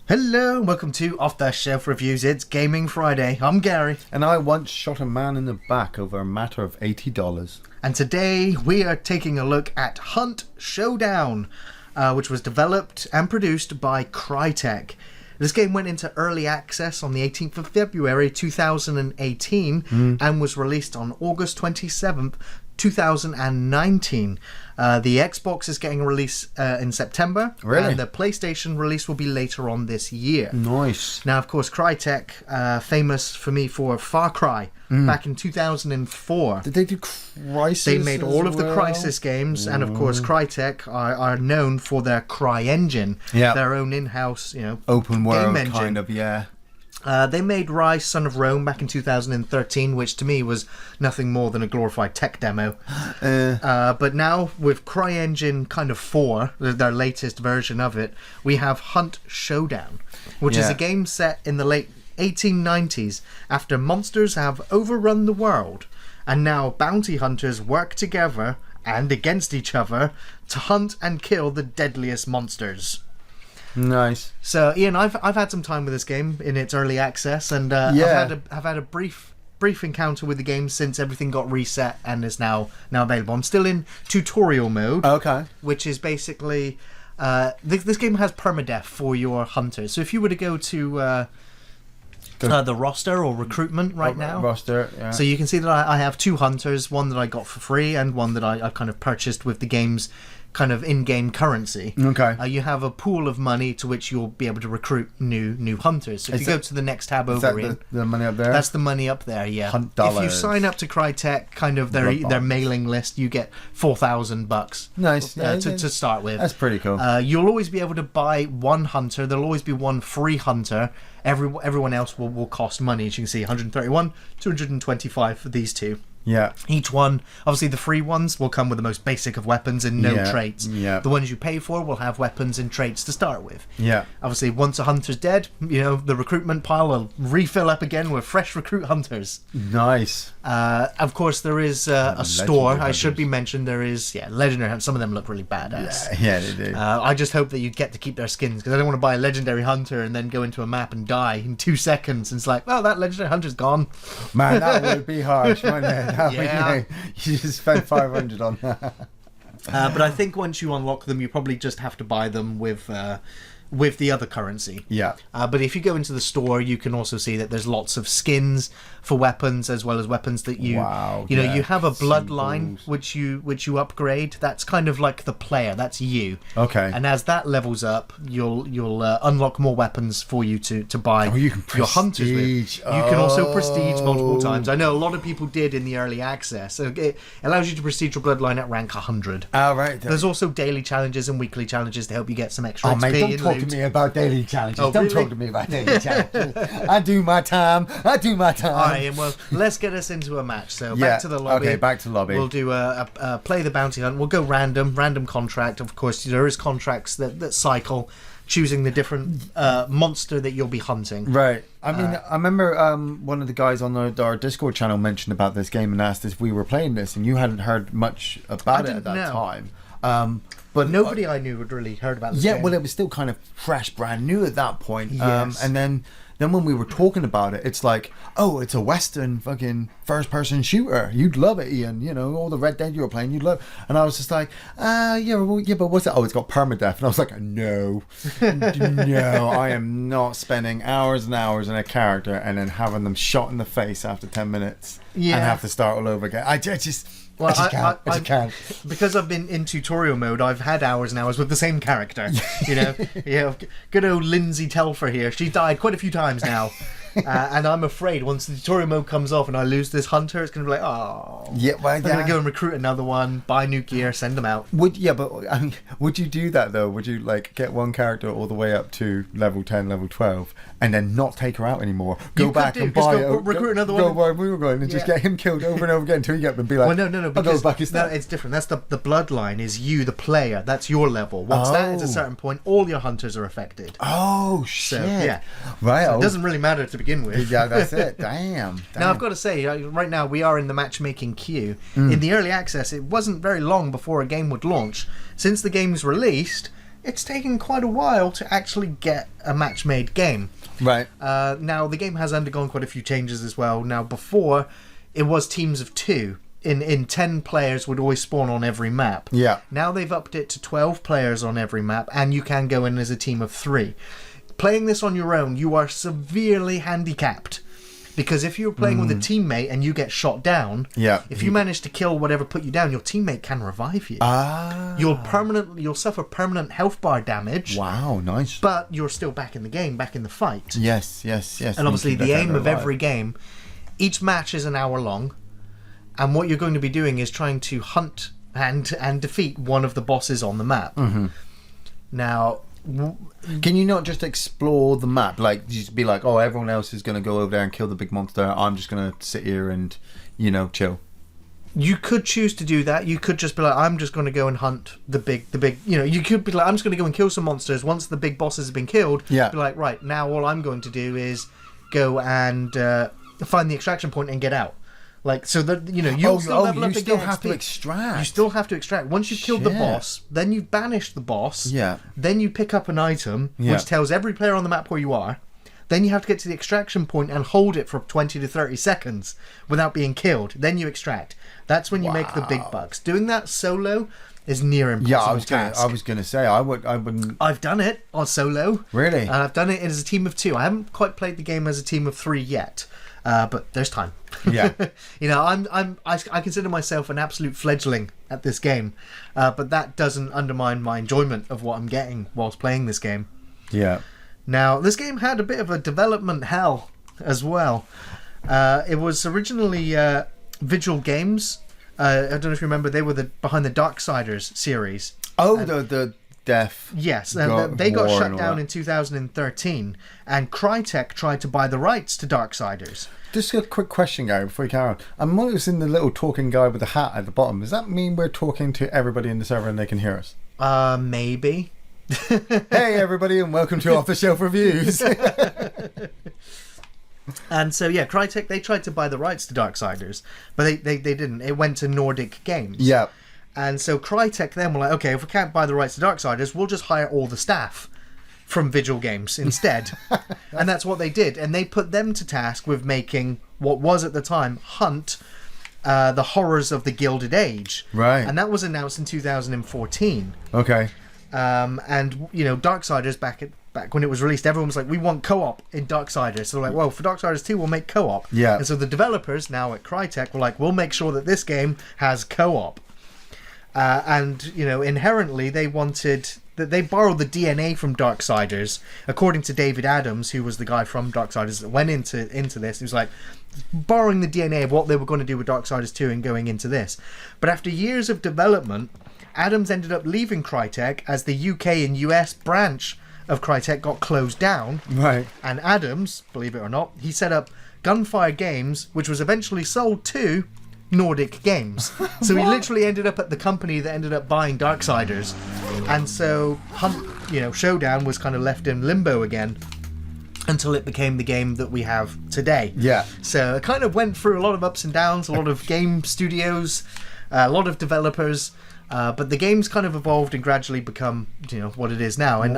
Hello and welcome to Off the Shelf Reviews. It's Gaming Friday. I'm Gary. And I once shot a man in the back over a matter of $80. And today we are taking a look at Hunt Showdown, which was developed and produced by Crytek. This game went into early access on the 18th of February 2018 and was released on August 27th, 2019. The Xbox is getting a release in September. Really? And the PlayStation release will be later on this year. Nice. Now, of course, Crytek, famous for me for Far Cry back in 2004. Did they do Crysis? They made all of the well? Crysis games, and of course, Crytek are known for their Cry engine, their own in-house, open world game engine. kind of, yeah. They made Rise, Son of Rome back in 2013, which to me was nothing more than a glorified tech demo. But now, with CryEngine kind of 4, their latest version of it, we have Hunt Showdown, which is a game set in the late 1890s after monsters have overrun the world, and now bounty hunters work together and against each other to hunt and kill the deadliest monsters. Nice. So, Ian, I've had some time with this game in its early access, and I've had a brief encounter with the game since everything got reset and is now available. I'm still in tutorial mode. Okay. Which is basically this game has permadeath for your hunters. So if you were to go to the roster or recruitment now, roster, yeah. So you can see that I have 2 hunters, one that I got for free and one that I kind of purchased with the game's kind of in-game currency. Okay. You have a pool of money to which you'll be able to recruit new hunters. So if you go to the next tab over, is that the money up there? That's the money up there, yeah. Hunt If you dollars. sign up to Crytek, kind of their mailing list, you get $4,000. Nice. To start with. That's pretty cool. You'll always be able to buy one hunter. There'll always be one free hunter. Everyone else will cost money. As you can see, 131, 225 for these two. Yeah. Each one, obviously the free ones will come with the most basic of weapons and no traits. Yeah. The ones you pay for will have weapons and traits to start with. Yeah. Obviously, once a hunter's dead, the recruitment pile will refill up again with fresh recruit hunters. Nice. Of course, there is a store. Legendary I should be hunters. mentioned. There is, legendary hunters. Some of them look really badass. Yeah, they do. I just hope that you get to keep their skins, because I don't want to buy a legendary hunter and then go into a map and die in 2 seconds. And it's like, well, that legendary hunter's gone. Man, that would be harsh, wouldn't it? Yeah. You just spent 500 on that. But I think once you unlock them, you probably just have to buy them with the other currency. Yeah. But if you go into the store, you can also see that there's lots of skins for weapons, as well as weapons that you you have a bloodline which you upgrade. That's kind of like the player. That's you. Okay. And as that levels up, you'll unlock more weapons for you to buy you can your hunters with. prestige. You can also prestige multiple times. I know a lot of people did in the early access. So it allows you to prestige your bloodline at rank 100. Oh, right. There's also daily challenges and weekly challenges to help you get some extra XP. Mate, don't and talk loot. to me about daily challenges. Oh, Don't really? talk to me about daily challenges. I do my time. All right, well, let's get us into a match. So back to the lobby. Okay, back to the lobby. We'll do a play the bounty hunt. We'll go random contract. Of course, there is contracts that cycle, choosing the different monster that you'll be hunting. Right. I mean, I remember one of the guys on our Discord channel mentioned about this game and asked if we were playing this, and you hadn't heard much about it at that time. But nobody I knew had really heard about this game. Well, it was still kind of fresh, brand new at that point. Yes. And then when we were talking about it, it's like, oh, it's a Western fucking first-person shooter. You'd love it, Ian. All the Red Dead you were playing, you'd love. And I was just like, but what's it? Oh, it's got permadeath. And I was like, no, I am not spending hours and hours in a character and then having them shot in the face after 10 minutes and have to start all over again. I just can't. Because I've been in tutorial mode, I've had hours and hours with the same character. Good old Lindsay Telfer here. She's died quite a few times now. And I'm afraid once the tutorial mode comes off and I lose this hunter, it's going to be like, I'm going to go and recruit another one, buy new gear, send them out. Would you do that though? Would you get one character all the way up to level 10, level 12, and then not take her out anymore? Go back and buy recruit another one. Go where we were going and just get him killed over and over again until you get them and be like, well, no, because it's different. That's the bloodline is you, the player. That's your level. Once that is a certain point, all your hunters are affected. Oh shit! So, right. So it doesn't really matter to begin with. Yeah, that's it. Damn. Now I've got to say, right now we are in the matchmaking queue. In the early access, it wasn't very long before a game would launch. Since the game's released, it's taken quite a while to actually get a match-made game. Right. Now, the game has undergone quite a few changes as well. Now, before, it was teams of 2. In 10 players would always spawn on every map. Yeah. Now they've upped it to 12 players on every map, and you can go in as a team of 3. Playing this on your own, you are severely handicapped. Because if you're playing with a teammate and you get shot down, if you manage to kill whatever put you down, your teammate can revive you. You'll suffer permanent health bar damage. Wow, nice. But you're still back in the game, back in the fight. Yes. And obviously the aim of every game, each match is an hour long, and what you're going to be doing is trying to hunt and defeat one of the bosses on the map. Mm-hmm. Now, can you not just explore the map? Like, just be like, oh, everyone else is going to go over there and kill the big monster. I'm just going to sit here and, chill. You could choose to do that. You could just be like, I'm just going to go and hunt the big, you could be like, I'm just going to go and kill some monsters. Once the big bosses have been killed, be like, right, now all I'm going to do is go and find the extraction point and get out. Like, so that, you'll still level up again. You still have to extract. You still have to extract. Once you've killed the boss, then you've banished the boss. Yeah. Then you pick up an item, which tells every player on the map where you are. Then you have to get to the extraction point and hold it for 20 to 30 seconds without being killed. Then you extract. That's when you make the big bucks. Doing that solo is near impossible task. I was going to say, I wouldn't... I've done it on solo. Really? And I've done it as a team of 2. I haven't quite played the game as a team of 3 yet. But there's time. Yeah. I consider myself an absolute fledgling at this game, but that doesn't undermine my enjoyment of what I'm getting whilst playing this game. Yeah. Now, this game had a bit of a development hell as well. It was originally Vigil Games. I don't know if you remember, they were behind the Darksiders series. Oh, the Death. Yes, and they got shut down in 2013, and Crytek tried to buy the rights to Darksiders. Just a quick question, Gary, before you carry on. I'm noticing the little talking guy with the hat at the bottom. Does that mean we're talking to everybody in the server and they can hear us? Maybe. Hey, everybody, and welcome to Off the Shelf Reviews. And so, Crytek, they tried to buy the rights to Darksiders, but they didn't. It went to Nordic Games. Yeah. And so Crytek then were like, okay, if we can't buy the rights to Darksiders, we'll just hire all the staff from Vigil Games instead. And that's what they did. And they put them to task with making what was at the time Hunt, the Horrors of the Gilded Age. Right. And that was announced in 2014. Okay. And, Darksiders back when it was released, everyone was like, we want co-op in Darksiders. So they're like, well, for Darksiders 2, we'll make co-op. Yeah. And so the developers now at Crytek were like, we'll make sure that this game has co-op. Inherently they wanted that they borrowed the DNA from Darksiders, according to David Adams, who was the guy from Darksiders that went into this. He was like borrowing the DNA of what they were going to do with Darksiders 2 and going into this. But after years of development, Adams ended up leaving Crytek as the UK and US branch of Crytek got closed down. Right. And Adams, believe it or not, he set up Gunfire Games, which was eventually sold to Nordic Games. So he literally ended up at the company that ended up buying Darksiders. And so Showdown was kind of left in limbo again until it became the game that we have today. Yeah. So it kind of went through a lot of ups and downs, a lot of game studios, a lot of developers, but the game's kind of evolved and gradually become what it is now. And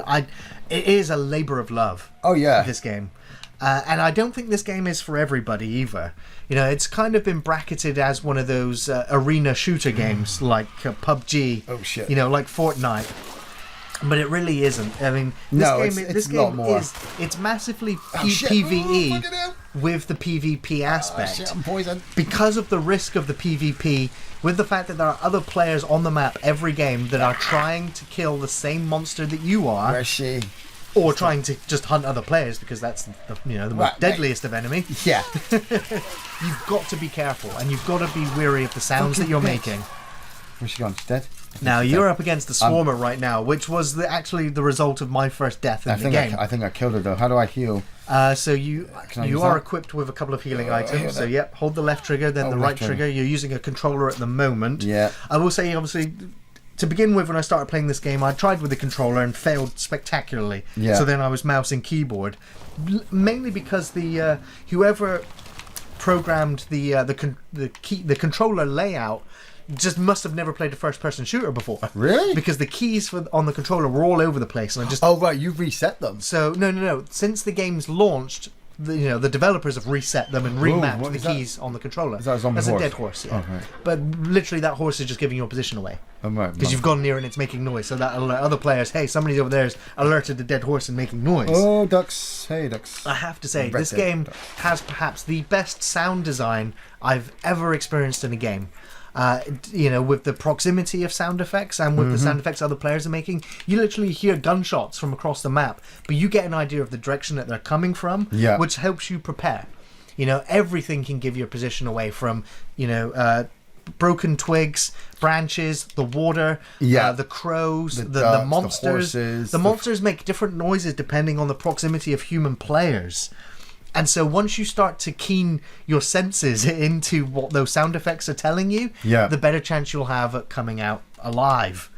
it is a labour of love. Oh yeah. This game. And I don't think this game is for everybody either. It's kind of been bracketed as one of those arena shooter games like PUBG. Oh shit. Like Fortnite. But it really isn't. I mean, this game it's massively PvE with the PvP aspect. Shit, I'm poisoned. Because of the risk of the PvP, with the fact that there are other players on the map every game that are trying to kill the same monster that you are. Where's she? Or trying to just hunt other players, because that's the most deadliest of enemy. Yeah. You've got to be careful, and you've got to be wary of the sounds that you're making. Where's she gone? She's dead? Now, you're up against the Swarmer right now, which was actually the result of my first death in the game. I think I killed her, though. How do I heal? So you are equipped with a couple of healing items. So, hold the left trigger, then the right trigger. You're using a controller at the moment. Yeah. I will say, obviously, to begin with, when I started playing this game, I tried with the controller and failed spectacularly. Yeah. So then I was mouse and keyboard, mainly because the whoever programmed the controller layout, just must have never played a first-person shooter before. Really? Because the keys on the controller were all over the place, and I just... Oh, right, you've reset them. So, no. Since the game's launched, the developers have reset them and remapped the keys on the controller. Is that a zombie That's horse? a dead horse, yeah. Oh, right. But literally that horse is just giving your position away. Right. Because you've gone near and it's making noise, so that alert other players, hey, somebody's over there has alerted the dead horse and making noise. Oh, ducks. Hey, ducks. I have to say, this game has perhaps the best sound design I've ever experienced in a game. With the proximity of sound effects and with the sound effects other players are making, you literally hear gunshots from across the map, but you get an idea of the direction that they're coming from, which helps you prepare. Everything can give your position away from, broken twigs, branches, the water, the crows, the monsters. The monsters make different noises depending on the proximity of human players. And so once you start to keen your senses into what those sound effects are telling you, the better chance you'll have at coming out alive.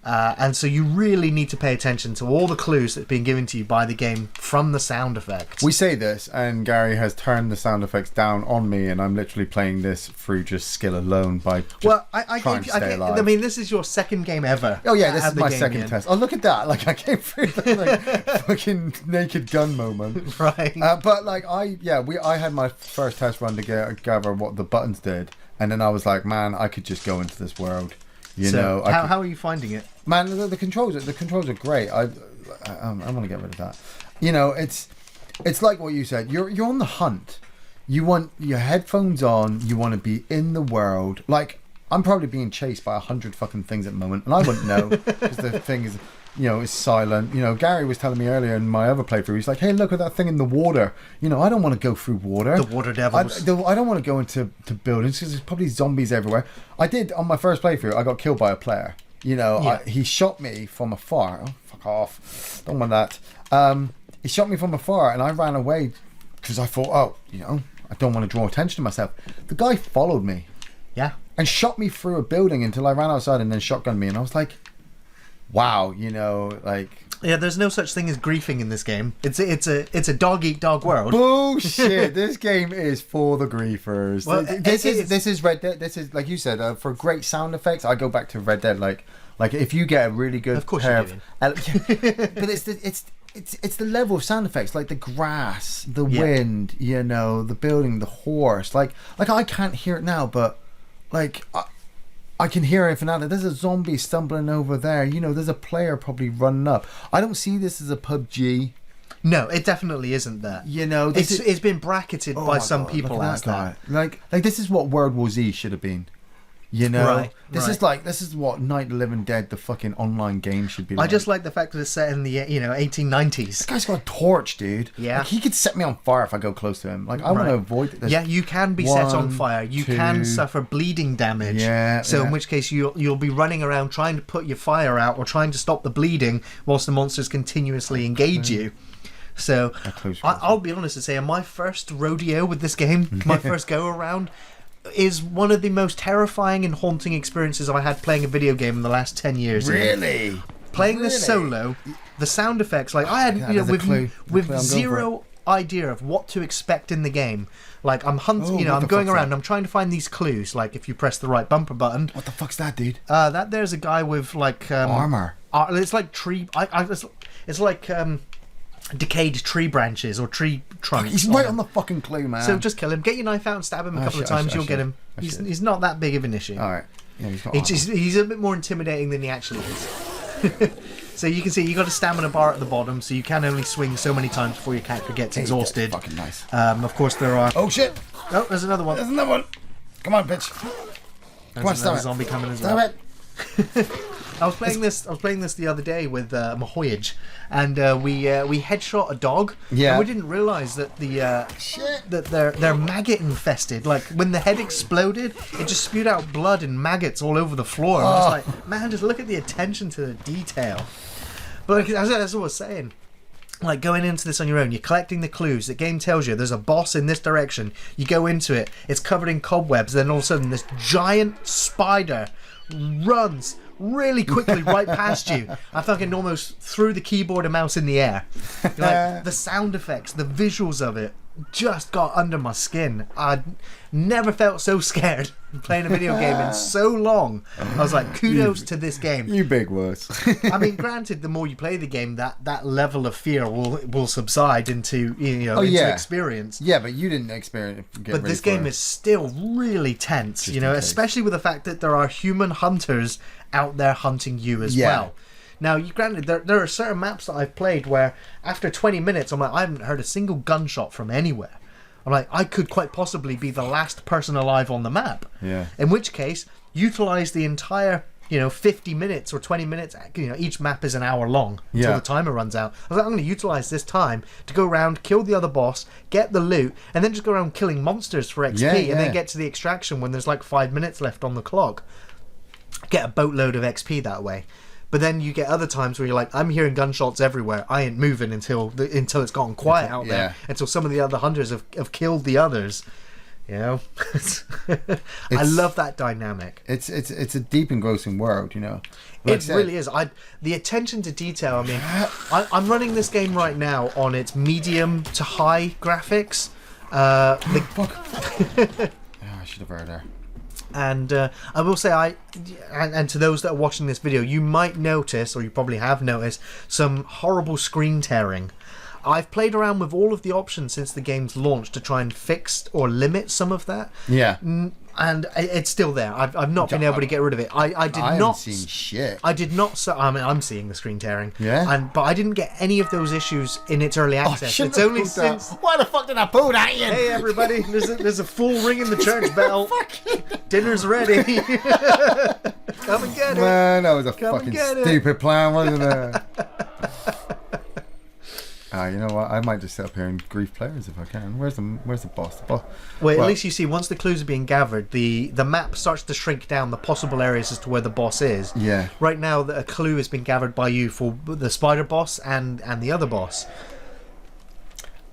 And so you really need to pay attention to all the clues that's being given to you by the game from the sound effects. We say this, and Gary has turned the sound effects down on me, and I'm literally playing this through just skill alone by trying to stay alive. I mean, this is your second game ever. Oh yeah, this is my second test. Oh, look at that! Like I came through the fucking naked gun moment, right? But like I had my first test run to gather what the buttons did, and then I was like, man, I could just go into this world. How are you finding it? Man, the controls are great. I'm gonna get rid of that. It's like what you said. You're on the hunt. You want your headphones on. You want to be in the world. Like I'm probably being chased by 100 fucking things at the moment, and I wouldn't know because the thing is, it's silent. Gary was telling me earlier in my other playthrough. He's like, "Hey, look at that thing in the water." I don't want to go through water. The water devils. I don't want to go into buildings because there's probably zombies everywhere. I did on my first playthrough. I got killed by a player. He shot me from afar. Oh, fuck off! Don't want that. He shot me from afar, and I ran away because I thought, I don't want to draw attention to myself. The guy followed me. Yeah. And shot me through a building until I ran outside and then shotgunned me, and I was like, wow, yeah, there's no such thing as griefing in this game. It's a dog eat dog world. Bullshit. This game is for the griefers. Well, this is Red Dead. This is like you said, for great sound effects. I go back to Red Dead. Like if you get a really good of course pair you do. But it's the level of sound effects, like the grass, the wind, the building, the horse. Like I can't hear it now, but I can hear it for now. There's a zombie stumbling over there. There's a player probably running up. I don't see this as a PUBG. No, it definitely isn't that. It's been bracketed by some people as that. Like this is what World War Z should have been. Right, this is what Night of the Living Dead, the fucking online game, should be like. I just like the fact that it's set in the 1890s. This guy's got a torch, dude. Yeah, he could set me on fire if I go close to him. I want to avoid this. Yeah, you can be set on fire. You can suffer bleeding damage. Yeah. So in which case you'll be running around trying to put your fire out or trying to stop the bleeding whilst the monsters continuously engage you. So I'll be honest and say, my first rodeo with this game, my first go around, is one of the most terrifying and haunting experiences I had playing a video game in the last 10 years. Really? Playing this solo, the sound effects, like I had, with zero idea of what to expect in the game. Like I'm hunting, I'm going around, I'm trying to find these clues. Like if you press the right bumper button. What the fuck's that, dude? There's a guy with armor. It's like tree. It's like decayed tree branches or tree trunks. He's right on the fucking clue, man. So just kill him. Get your knife out and stab him a couple of times. You'll get him. He's not that big of an issue. All right. Yeah, he's a bit more intimidating than he actually is. So you can see you got a stamina bar at the bottom, so you can only swing so many times before your character gets exhausted. Fucking nice. Of course there are. Oh shit! Oh, there's another one. There's another one. Come on, bitch. Come on, stop it. Zombie coming as well. Stop it. I was playing this the other day with Mahoyage, and we headshot a dog. Yeah. And we didn't realise that that they're maggot infested. Like when the head exploded, it just spewed out blood and maggots all over the floor. And I was like, man, just look at the attention to the detail. But as I was saying, like going into this on your own, you're collecting the clues. The game tells you there's a boss in this direction. You go into it, it's covered in cobwebs. Then all of a sudden, this giant spider runs really quickly right past you. I fucking almost threw the keyboard and mouse in the air. Like, the sound effects, the visuals of it just got under my skin. I'd never felt so scared playing a video game in so long. I was like, kudos to this game. You big wuss. I mean, granted, the more you play the game, that level of fear will subside into into experience. Yeah, but you didn't experience. But this game is still really tense, especially with the fact that there are human hunters out there hunting you as well. Now, granted, there are certain maps that I've played where after 20 minutes, I'm like, I haven't heard a single gunshot from anywhere. I'm like, I could quite possibly be the last person alive on the map. Yeah. In which case, utilize the entire 50 minutes or 20 minutes. Each map is an hour long until the timer runs out. I was like, I'm going to utilize this time to go around, kill the other boss, get the loot, and then just go around killing monsters for XP, and then get to the extraction when there's like 5 minutes left on the clock. Get a boatload of XP that way. But then you get other times where you're like, I'm hearing gunshots everywhere. I ain't moving until it's gotten quiet out there. Until some of the other hunters have killed the others. I love that dynamic. It's a deep engrossing world, Like it really is. The attention to detail. I mean, I'm running this game right now on its medium to high graphics. Fuck. I should have heard her. And I will say, and to those that are watching this video, you might notice, or you probably have noticed, some horrible screen tearing. I've played around with all of the options since the game's launch to try and fix or limit some of that. Yeah. And it's still there. I've not been able to get rid of it. I haven't seen shit. I did not. I mean, I'm seeing the screen tearing. Yeah. But I didn't get any of those issues in its early access. It's only since. Why the fuck did I pull that in? Hey everybody! There's a full ring in the church bell. Dinner's ready. Come and get it. Man, that was a fucking stupid plan, wasn't it? You know what? I might just sit up here and grief players if I can. Where's the boss? Well, at least you see, once the clues are being gathered, the map starts to shrink down the possible areas as to where the boss is. Yeah. Right now, a clue has been gathered by you for the spider boss and the other boss.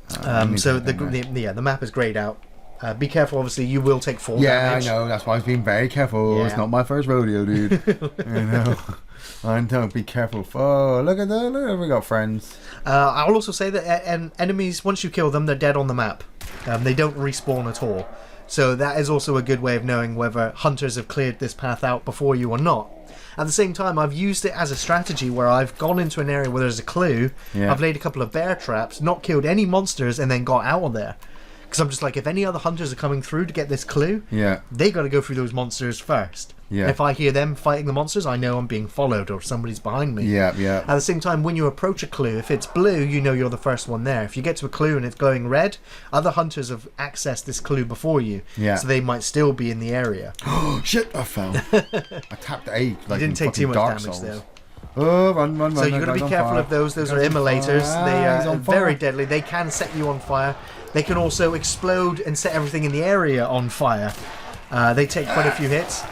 So the map is grayed out. Be careful, obviously, you will take fall damage. Yeah, I know. That's why I was being very careful. Yeah. It's not my first rodeo, dude. I don't. Be careful. Oh, look at that. We got friends. I'll also say that enemies, once you kill them, they're dead on the map. They don't respawn at all. So that is also a good way of knowing whether hunters have cleared this path out before you or not. At the same time, I've used it as a strategy where I've gone into an area where there's a clue. Yeah. I've laid a couple of bear traps, not killed any monsters, and then got out of there. Because I'm just like, if any other hunters are coming through to get this clue, they got to go through those monsters first. Yeah. If I hear them fighting the monsters, I know I'm being followed or somebody's behind me. Yeah. At the same time, when you approach a clue, if it's blue, you know you're the first one there. If you get to a clue and it's glowing red, other hunters have accessed this clue before you. Yeah. So they might still be in the area. Oh, shit, I fell. I tapped A. You didn't take too much damage, though. Oh, run. So you've got to be careful of those. Those are immolators. They are very deadly. They can set you on fire. They can also explode and set everything in the area on fire. They take quite a few hits.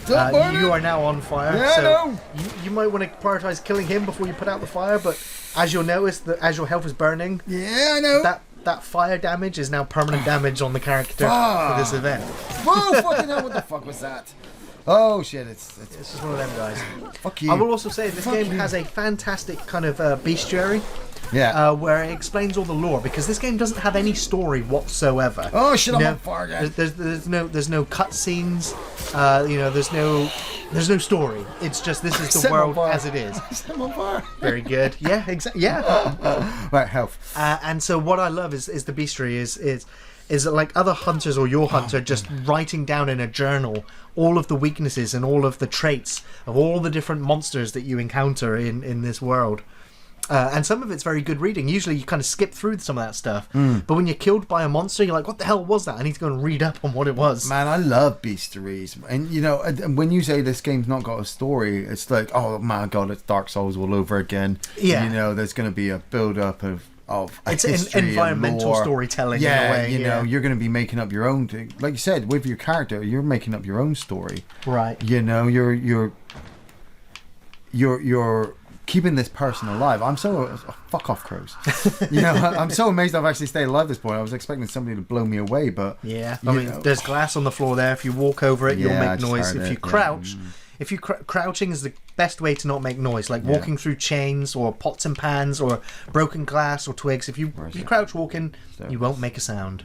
You are now on fire. Yeah, so you might want to prioritize killing him before you put out the fire, but as you'll notice, as your health is burning, I know. That fire damage is now permanent damage on the character for this event. Whoa, fucking hell, what the fuck was that? Oh shit, it's just one of them guys. Fuck you. I will also say this game has a fantastic kind of bestiary. Yeah. Where it explains all the lore, because this game doesn't have any story whatsoever. Oh shit! I'm on fire again. There's no cutscenes. There's no story. It's just this is the world as it is. I'm on fire. Very good. Yeah. Exactly. Yeah. Right. Health. And so what I love is the bestiary is like other hunters or your hunter just writing down in a journal all of the weaknesses and all of the traits of all the different monsters that you encounter in this world. And some of it's very good reading. Usually you kind of skip through some of that stuff. But when you're killed by a monster, you're like, what the hell was that? I need to go and read up on what it was. Man, I love bestiaries. And, when you say this game's not got a story, it's like, oh my god, it's Dark Souls all over again. Yeah. There's going to be a build-up of it's environmental storytelling in a way. You're going to be making up your own thing. Like you said, with your character, you're making up your own story. Right. You're keeping this person alive. I'm so fuck off, crows. I'm so amazed I've actually stayed alive at this point. I was expecting somebody to blow me away, but there's glass on the floor there. If you walk over it, you'll make noise. If you crouch, if you crouching is the best way to not make noise, like walking through chains or pots and pans or broken glass or twigs. If you crouch walking, you won't make a sound.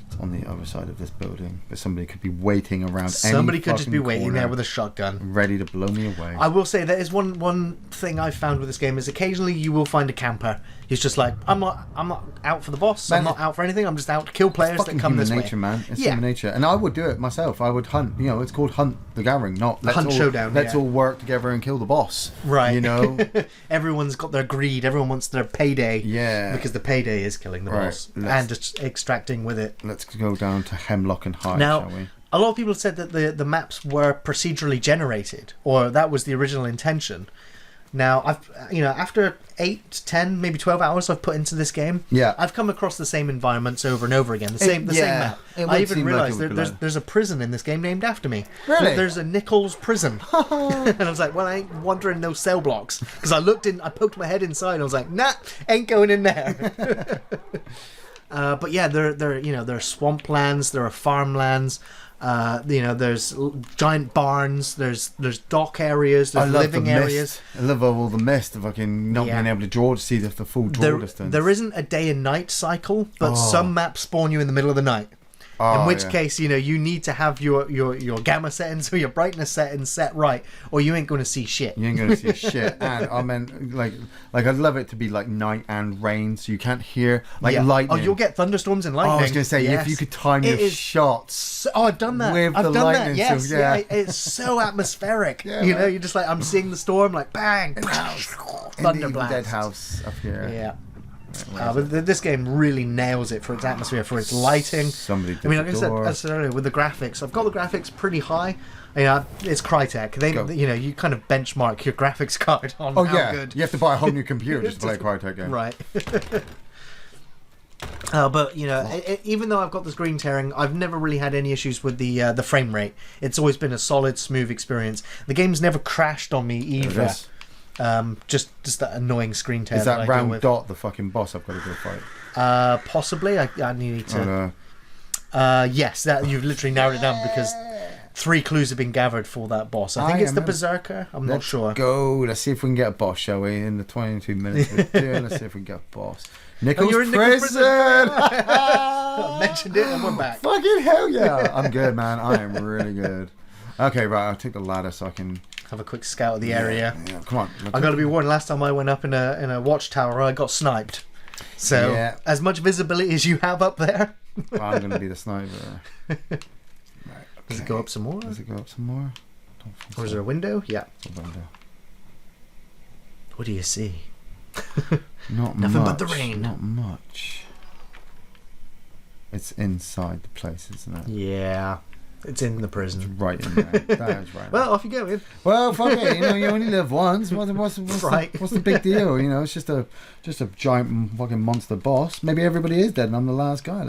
It's on the other side of this building, but somebody could be waiting around. Somebody could just be waiting there with a shotgun, ready to blow me away. I will say there is one thing I've found with this game is occasionally you will find a camper. He's just like, I'm not out for the boss. Man, I'm not out for anything. I'm just out to kill players that come this way. It's human nature, man. It's human nature, and I would do it myself. I would hunt. You know, it's called Hunt the Gathering, not Showdown. Let's all work together and kill the boss. Right. You know, everyone's got their greed. Everyone wants their payday. Yeah. Because the payday is killing the boss and just extracting with it. Let's go down to Hemlock and High, now, shall we? A lot of people said that the maps were procedurally generated, or that was the original intention. Now, after 8, 10, maybe 12 hours I've put into this game, I've come across the same environments over and over again, the same map. I even realised there's a prison in this game named after me. Really? There's a Nichols prison. And I was like, well, I ain't wandering no cell blocks. Because I poked my head inside and I was like, nah, ain't going in there. But yeah, there are swamplands, there are farmlands. There's giant barns, there's dock areas, there's living areas. I love all the mist of fucking not being able to draw to see the full draw distance. There isn't a day and night cycle, but some maps spawn you in the middle of the night. In which case, you need to have your gamma settings or your brightness settings set right, or you ain't going to see shit. You ain't going to see shit. And I meant, like I'd love it to be like night and rain, so you can't hear lightning. Oh, you'll get thunderstorms and lightning. I was going to say, if you could time your shots. I've done that. I've done that. Yes, it's so atmospheric. You're just like, I'm seeing the storm, like bang, thunder blast. Dead house up here. Yeah. But this game really nails it for its atmosphere, for its lighting. Like I said earlier, with the graphics, I've got the graphics pretty high. It's Crytek. You kind of benchmark your graphics card on how good. You have to buy a whole new computer just to play a Crytek game. Right. But even though I've got the screen tearing, I've never really had any issues with the frame rate. It's always been a solid, smooth experience. The game's never crashed on me either. Just that annoying screen tear. Is that round dot the fucking boss I've got to go fight? Possibly. I need to. Yes, that you've literally narrowed it down because 3 clues have been gathered for that boss. I think it's the Berserker. I'm not sure. Let's see if we can get a boss, shall we? In the 22 minutes we're doing, let's see if we can get a boss. Nichols you're in prison. I mentioned it and we're back. Fucking hell yeah! I'm good, man. I am really good. Okay, right. I'll take the ladder so I can have a quick scout of the area. Yeah, come on. I got to be warned. Last time I went up in a watchtower, I got sniped. So as much visibility as you have up there, I'm going to be the sniper. Right, okay. Does it go up some more? Or is there a window? Yeah. A window. What do you see? Not Nothing much. but the rain. Not much. It's inside the place, isn't it? Yeah. It's in the prison. It's right in there. That is right. Well, off you go, in. Well, fuck it. You only live once. What's the big deal? It's just a giant fucking monster boss. Maybe everybody is dead and I'm the last guy.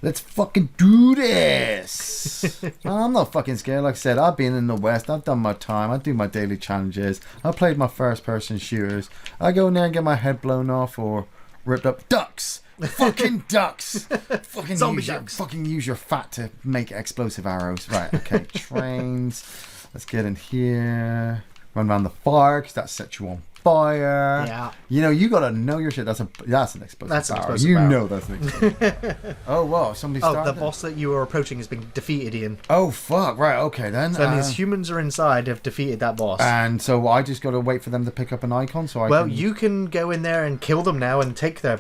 Let's fucking do this. I'm not fucking scared. Like I said, I've been in the West. I've done my time. I do my daily challenges. I played my first person shooters. I go in there and get my head blown off or ripped up. Ducks. Fucking ducks. Fucking zombie ducks. Fucking use your fat to make explosive arrows. Right, okay. Trains. Let's get in here. Run around the fire because that sets you on fire. Yeah. You gotta know your shit. That's an explosive That's an barrel. explosive barrel. Know that's an explosive. Oh wow, somebody started. The boss that you are approaching has been defeated, Ian. Oh fuck, right, okay then. So that means humans are inside, have defeated that boss. And so I just gotta wait for them to pick up an icon you can go in there and kill them now and take their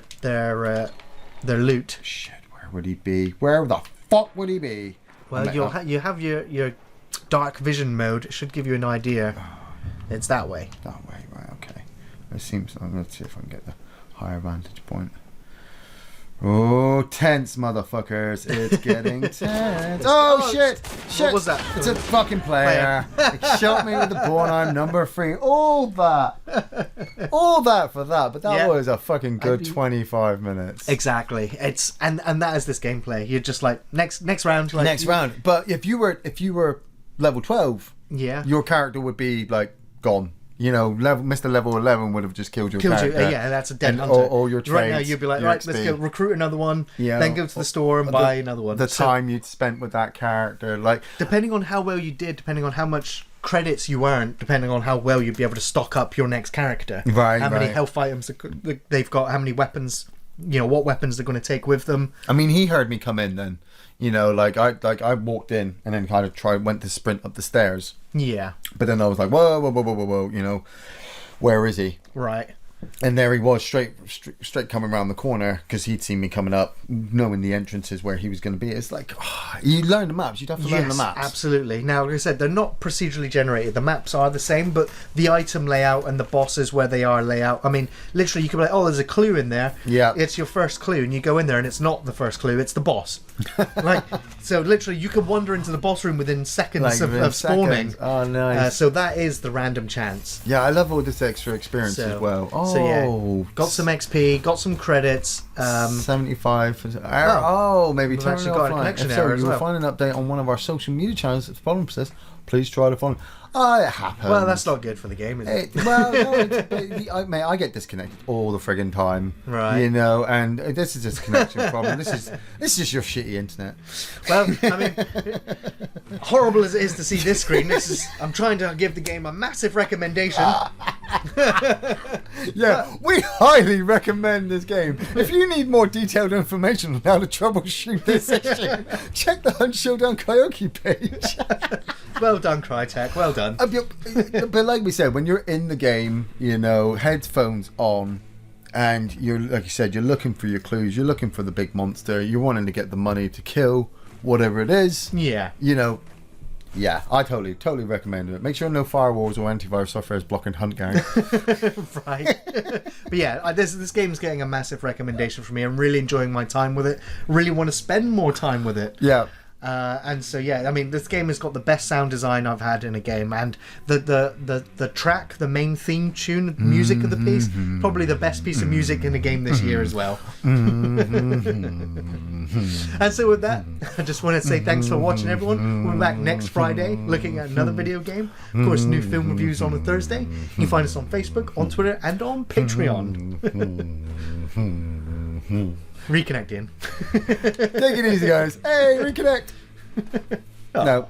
loot. Shit, where would he be? Where the fuck would he be? Well, you have your dark vision mode. It should give you an idea. It's that way. That way, right, okay. Let's see if I can get the higher vantage point. Oh, tense, motherfuckers. It's getting tense. Oh, shit. What was that? It's a fucking player. It shot me with the ball and I'm number 3. All that for that. But that was a fucking good 25 minutes. Exactly. It's and that is this gameplay. You're just like, next round. Like, next round. But if you were level 12, your character would be like gone. Mr. Level 11 would have just killed your character. That's a dead hunter. All your trades. Right now, you'd be like, right, let's go recruit another one, then go to the store and buy another one. The time you'd spent with that character. Like, depending on how well you did, depending on how much credits you earn depending on how well you'd be able to stock up your next character. Right, how many right. health items they've got, how many weapons, what weapons they're going to take with them. I mean, he heard me come in then. I walked in and then kind of went to sprint up the stairs. Yeah. But then I was like, whoa, where is he? Right. And there he was, straight coming around the corner, because he'd seen me coming up, knowing the entrances where he was going to be. It's like, you learn the maps. You'd have to learn the maps. Absolutely. Now, like I said, they're not procedurally generated. The maps are the same, but the item layout and the bosses where they are layout. I mean, literally, you could be like, there's a clue in there. Yeah. It's your first clue, and you go in there, and it's not the first clue. It's the boss. So literally, you could wander into the boss room within seconds of spawning. Oh, nice. So that is the random chance. Yeah, I love all this extra experience as well. So yeah, got some XP, got some credits. 75. Maybe we've turn actually it got a offline. connection If error so, as you will well. find an update on one of our social media channels that's following process. Please try to follow. It happens. Well, that's not good for the game, is it? Mate, I get disconnected all the friggin' time. Right. And this is just a connection problem. This is just your shitty internet. Well, I mean, horrible as it is to see this screen, I'm trying to give the game a massive recommendation. Yeah, we highly recommend this game. If you need more detailed information on how to troubleshoot this issue, check the Hunt Showdown Karaoke page. Well done, Crytek. Well done. But like we said, when you're in the game, headphones on, and you're, like you said, you're looking for your clues, you're looking for the big monster, you're wanting to get the money to kill whatever it is. Yeah. Yeah, I totally recommend it. Make sure no firewalls or antivirus software is blocking Hunt Gang. Right. But yeah, this game's getting a massive recommendation from me. I'm really enjoying my time with it. Really want to spend more time with it. Yeah. And so yeah, I mean, this game has got the best sound design I've had in a game, and the track, the main theme tune, music of the piece, probably the best piece of music in the game this year as well. And so with that, I just want to say thanks for watching, everyone. We'll be back next Friday looking at another video game. Of course, new film reviews on a Thursday. You can find us on Facebook, on Twitter, and on Patreon. Reconnect, Ian. Take it easy, guys. Hey, reconnect. No.